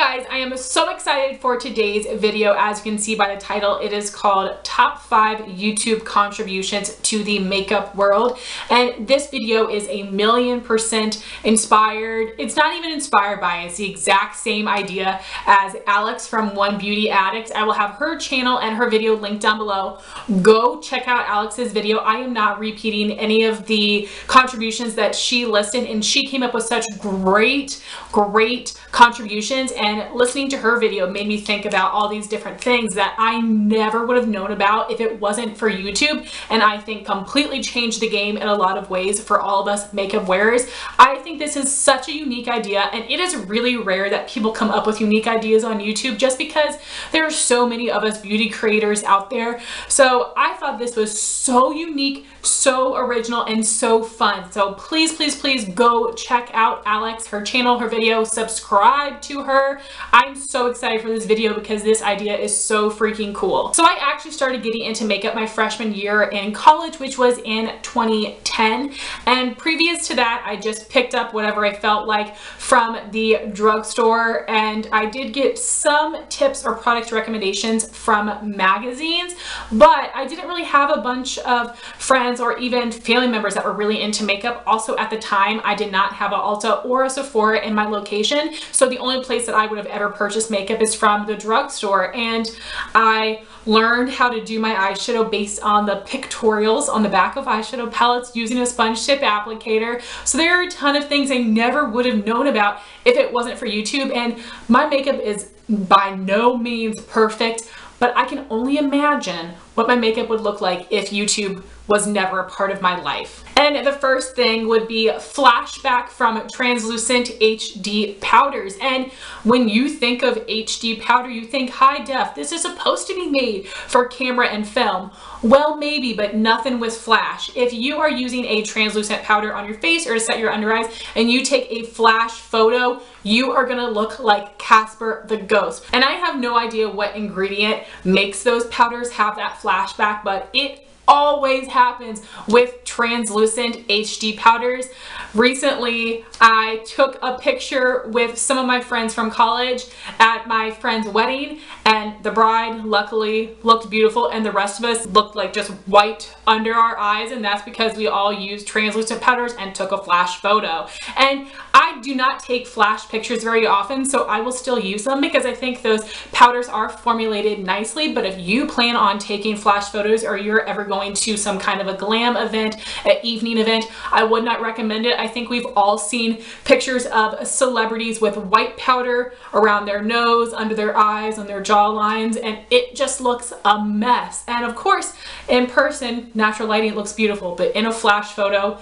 guys, I am so excited for today's video. As you can see by the title, it is called Top 5 YouTube Contributions to the Makeup World. And this video is 1,000,000% inspired. It's not even inspired by, it's the exact same idea as Alex from One Beauty Addict. I will have her channel and her video linked down below. Go check out Alex's video. I am not repeating any of the contributions that she listed, and she came up with such great contributions, and listening to her video made me think about all these different things that I never would have known about if it wasn't for YouTube, and I think completely changed the game in a lot of ways for all of us makeup wearers. I think this is such a unique idea, and it is really rare that people come up with unique ideas on YouTube just because there are so many of us beauty creators out there. So I thought this was so unique, so original, and so fun. So please go check out Alex, her channel, her video, subscribe to her. I'm so excited for this video because this idea is so freaking cool. So I actually started getting into makeup my freshman year in college, which was in 2010. And previous to that, I just picked up whatever I felt like from the drugstore. And I did get some tips or product recommendations from magazines, but I didn't really have a bunch of friends or even family members that were really into makeup. Also at the time, I did not have an Ulta or a Sephora in my location. So the only place that I would have ever purchased makeup is from the drugstore. And I learned how to do my eyeshadow based on the pictorials on the back of eyeshadow palettes using a sponge tip applicator. So there are a ton of things I never would have known about if it wasn't for YouTube. And my makeup is by no means perfect, but I can only imagine what my makeup would look like if YouTube was never a part of my life. And the first thing would be flashback from translucent HD powders. And when you think of HD powder, you think high def. This is supposed to be made for camera and film. Well, maybe, but nothing with flash. If you are using a translucent powder on your face or to set your under eyes and you take a flash photo, you are gonna look like Casper the Ghost. And I have no idea what ingredient makes those powders have that flashback, but it always happens with translucent HD powders. Recently, I took a picture with some of my friends from college at my friend's wedding, and the bride luckily looked beautiful and the rest of us looked like just white under our eyes, and that's because we all used translucent powders and took a flash photo. And I do not take flash pictures very often, so I will still use them because I think those powders are formulated nicely. But if you plan on taking flash photos or you're ever going to some kind of a glam event, an evening event, I would not recommend it. I think we've all seen pictures of celebrities with white powder around their nose, under their eyes, on their jaw lines, and it just looks a mess. And of course, in person, natural lighting, it looks beautiful, but in a flash photo,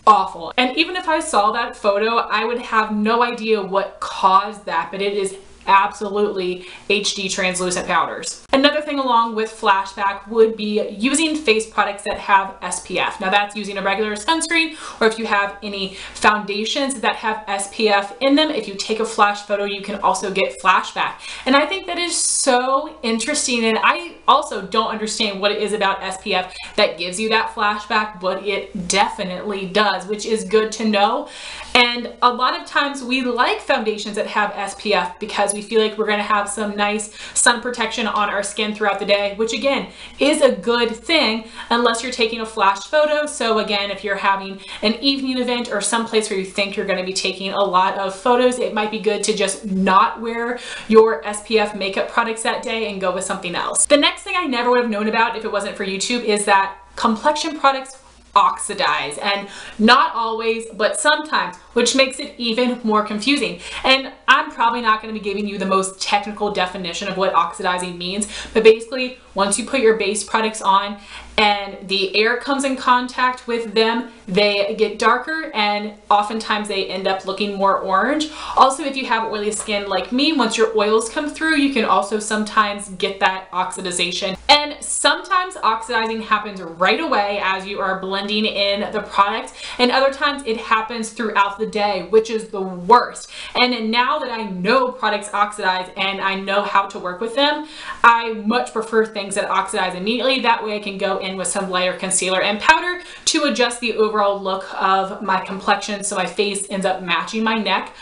awful. And even if I saw that photo, I would have no idea what caused that, but it is absolutely HD translucent powders. Another thing along with flashback would be using face products that have SPF. Now that's using a regular sunscreen, or if you have any foundations that have SPF in them, if you take a flash photo, you can also get flashback. And I think that is so interesting, and I also don't understand what it is about SPF that gives you that flashback, but it definitely does, which is good to know. And a lot of times we like foundations that have SPF because we feel like we're going to have some nice sun protection on our skin throughout the day, which again is a good thing unless you're taking a flash photo. So again, if you're having an evening event or some place where you think you're going to be taking a lot of photos, it might be good to just not wear your SPF makeup products that day and go with something else. The next thing I never would have known about if it wasn't for YouTube is that complexion products oxidize, and not always, but sometimes, which makes it even more confusing. And I'm probably not going to be giving you the most technical definition of what oxidizing means, but basically once you put your base products on and the air comes in contact with them, they get darker and oftentimes they end up looking more orange. Also, if you have oily skin like me, once your oils come through, you can also sometimes get that oxidization. And sometimes oxidizing happens right away as you are blending in the product, and other times it happens throughout the day, which is the worst. And now that I know products oxidize and I know how to work with them, I much prefer things that oxidize immediately. That way I can go in with some lighter concealer and powder to adjust the overall look of my complexion so my face ends up matching my neck.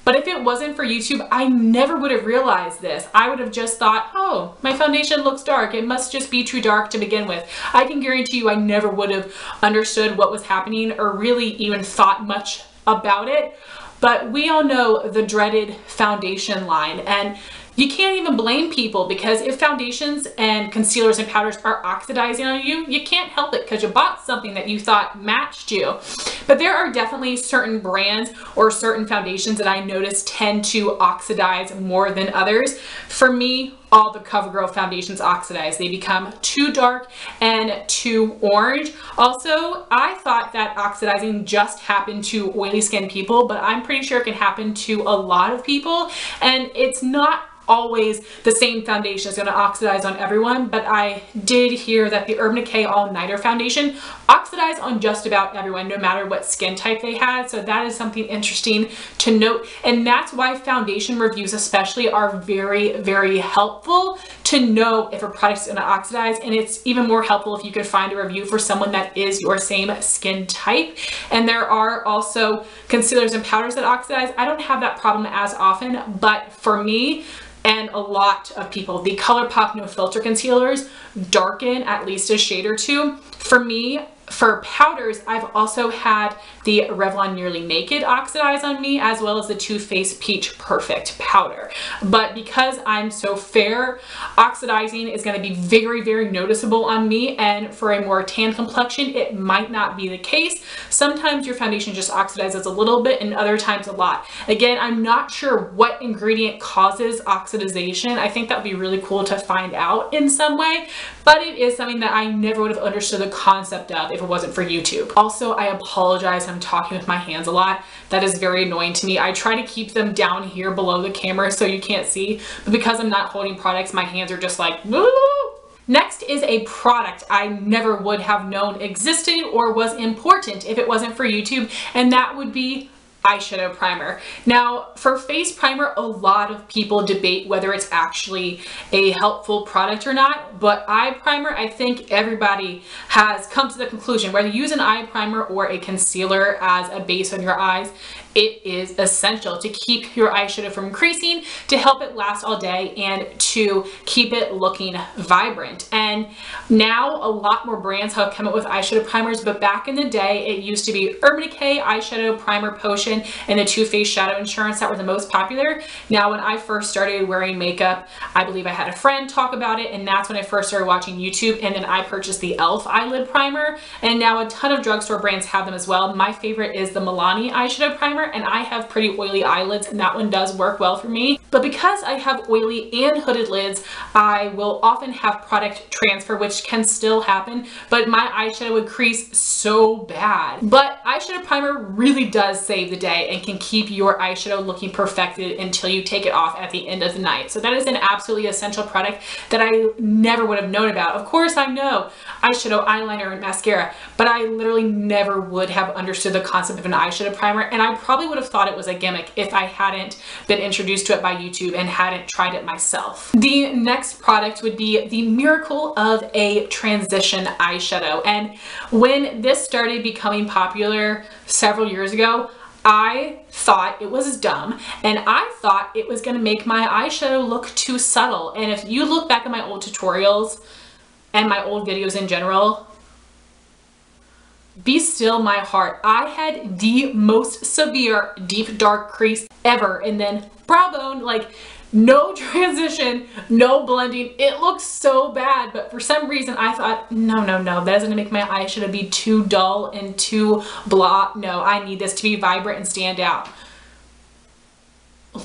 But if it wasn't for YouTube, I never would have realized this. I would have just thought, oh, my foundation looks dark. It must just be too dark to begin with. I can guarantee you I never would have understood what was happening or really even thought much about it. But we all know the dreaded foundation line, and you can't even blame people, because if foundations and concealers and powders are oxidizing on you, you can't help it because you bought something that you thought matched you. But there are definitely certain brands or certain foundations that I notice tend to oxidize more than others. For me, all the CoverGirl foundations oxidize. They become too dark and too orange. Also, I thought that oxidizing just happened to oily skin people, but I'm pretty sure it can happen to a lot of people, and it's not always the same foundation is going to oxidize on everyone. But I did hear that the Urban Decay All Nighter foundation oxidized on just about everyone, no matter what skin type they had. So that is something interesting to note, and that's why foundation reviews especially are very, very helpful to know if a product is going to oxidize. And it's even more helpful if you could find a review for someone that is your same skin type. And there are also concealers and powders that oxidize. I don't have that problem as often, but for me and a lot of people, the ColourPop No Filter concealers darken at least a shade or two. For me, for powders, I've also had the Revlon Nearly Naked oxidize on me, as well as the Too Faced Peach Perfect powder. But because I'm so fair, oxidizing is going to be very, very noticeable on me, and for a more tan complexion, it might not be the case. Sometimes your foundation just oxidizes a little bit, and other times a lot. Again, I'm not sure what ingredient causes oxidization. I think that would be really cool to find out in some way, but it is something that I never would have understood the concept of if it wasn't for YouTube. Also, I apologize, I'm talking with my hands a lot. That is very annoying to me. I try to keep them down here below the camera so you can't see, but because I'm not holding products, my hands are just like, woo! Next is a product I never would have known existed or was important if it wasn't for YouTube, and that would be eyeshadow primer. Now, for face primer, a lot of people debate whether it's actually a helpful product or not, but eye primer, I think everybody has come to the conclusion, whether you use an eye primer or a concealer as a base on your eyes, it is essential to keep your eyeshadow from creasing, to help it last all day, and to keep it looking vibrant. And now a lot more brands have come up with eyeshadow primers, but back in the day, it used to be Urban Decay Eyeshadow Primer Potion and the Too Faced Shadow Insurance that were the most popular. Now, when I first started wearing makeup, I believe I had a friend talk about it, and that's when I first started watching YouTube, and then I purchased the e.l.f. eyelid primer, and now a ton of drugstore brands have them as well. My favorite is the Milani eyeshadow primer, and I have pretty oily eyelids, and that one does work well for me. But because I have oily and hooded lids, I will often have product transfer, which can still happen, but my eyeshadow would crease so bad. But eyeshadow primer really does save the day and can keep your eyeshadow looking perfected until you take it off at the end of the night. So that is an absolutely essential product that I never would have known about. Of course, I know eyeshadow, eyeliner, and mascara, but I literally never would have understood the concept of an eyeshadow primer, and I probably would have thought it was a gimmick if I hadn't been introduced to it by YouTube and hadn't tried it myself. The next product would be the miracle of a transition eyeshadow. And when this started becoming popular several years ago, I thought it was dumb, and I thought it was going to make my eyeshadow look too subtle. And if you look back at my old tutorials and my old videos in general, be still my heart, I had the most severe deep dark crease ever, and then brow bone, like no transition, no blending. It looks so bad, but for some reason I thought, no, that isn't gonna make my eyeshadow be too dull and too blah. No, I need this to be vibrant and stand out.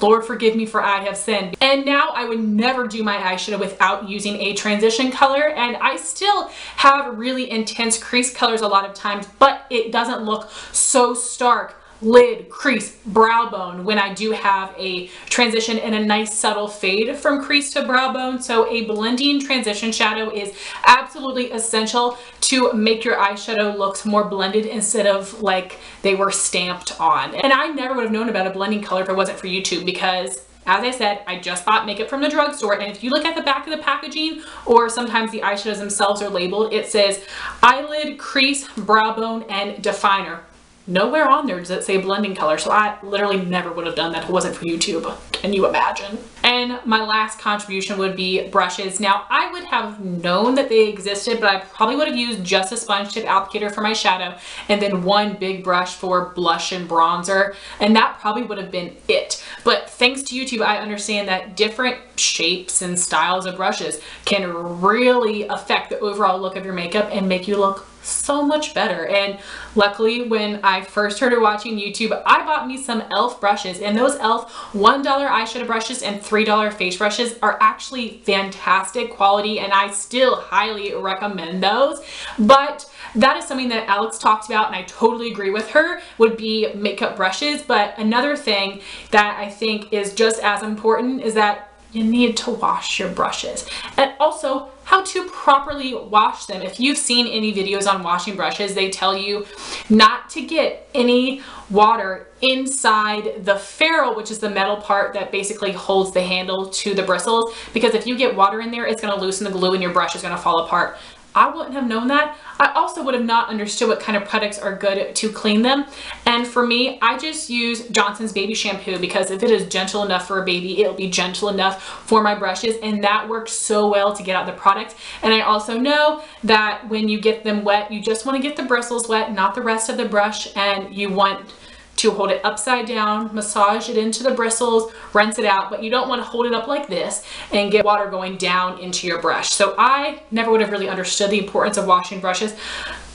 Lord forgive me for I have sinned. And now I would never do my eyeshadow without using a transition color, and I still have really intense crease colors a lot of times, but it doesn't look so stark lid, crease, brow bone when I do have a transition and a nice subtle fade from crease to brow bone. So a blending transition shadow is absolutely essential to make your eyeshadow look more blended instead of like they were stamped on. And I never would have known about a blending color if it wasn't for YouTube, because as I said, I just bought makeup from the drugstore, and if you look at the back of the packaging, or sometimes the eyeshadows themselves are labeled, it says eyelid, crease, brow bone, and definer. nowhere on there does it say blending color. So I literally never would have done that if it wasn't for YouTube. Can you imagine? And my last contribution would be brushes. Now I would have known that they existed, but I probably would have used just a sponge tip applicator for my shadow and then one big brush for blush and bronzer. And that probably would have been it. But thanks to YouTube, I understand that different shapes and styles of brushes can really affect the overall look of your makeup and make you look so much better. And luckily, when I first started watching YouTube, I bought me some e.l.f. brushes, and those e.l.f. $1 eyeshadow brushes and $3 face brushes are actually fantastic quality, and I still highly recommend those. But that is something that Alex talked about, and I totally agree with her, would be makeup brushes. But another thing that I think is just as important is that you need to wash your brushes, and also how to properly wash them. If you've seen any videos on washing brushes, they tell you not to get any water inside the ferrule, which is the metal part that basically holds the handle to the bristles, because if you get water in there, it's going to loosen the glue and your brush is going to fall apart. I wouldn't have known that. I also would have not understood what kind of products are good to clean them. And for me, I just use Johnson's baby shampoo, because if it is gentle enough for a baby, it'll be gentle enough for my brushes, and that works so well to get out the product. And I also know that when you get them wet, you just want to get the bristles wet, not the rest of the brush, and you want to hold it upside down, massage it into the bristles, rinse it out, but you don't want to hold it up like this and get water going down into your brush. So I never would have really understood the importance of washing brushes.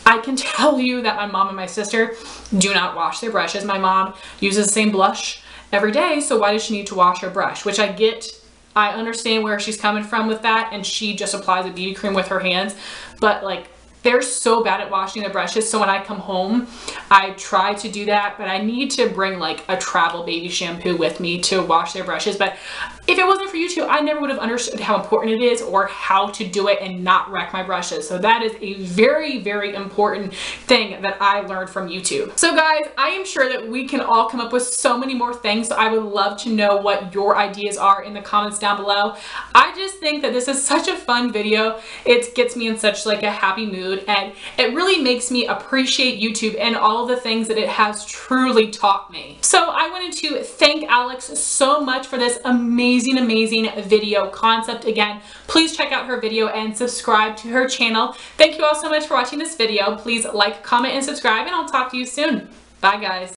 I can tell you that my mom and my sister do not wash their brushes. My mom uses the same blush every day, so why does she need to wash her brush? Which I get. I understand where she's coming from with that, and she just applies a BB cream with her hands, but like, they're so bad at washing their brushes, so when I come home, I try to do that, but I need to bring like a travel baby shampoo with me to wash their brushes. But if it wasn't for YouTube, I never would have understood how important it is or how to do it and not wreck my brushes. So that is a very, very important thing that I learned from YouTube. So guys, I am sure that we can all come up with so many more things, so I would love to know what your ideas are in the comments down below. I just think that this is such a fun video. It gets me in such like a happy mood, and it really makes me appreciate YouTube and all of the things that it has truly taught me. So I wanted to thank Alex so much for this amazing video concept. Again, please check out her video and subscribe to her channel. Thank you all so much for watching this video. Please like, comment, and subscribe, and I'll talk to you soon. Bye guys.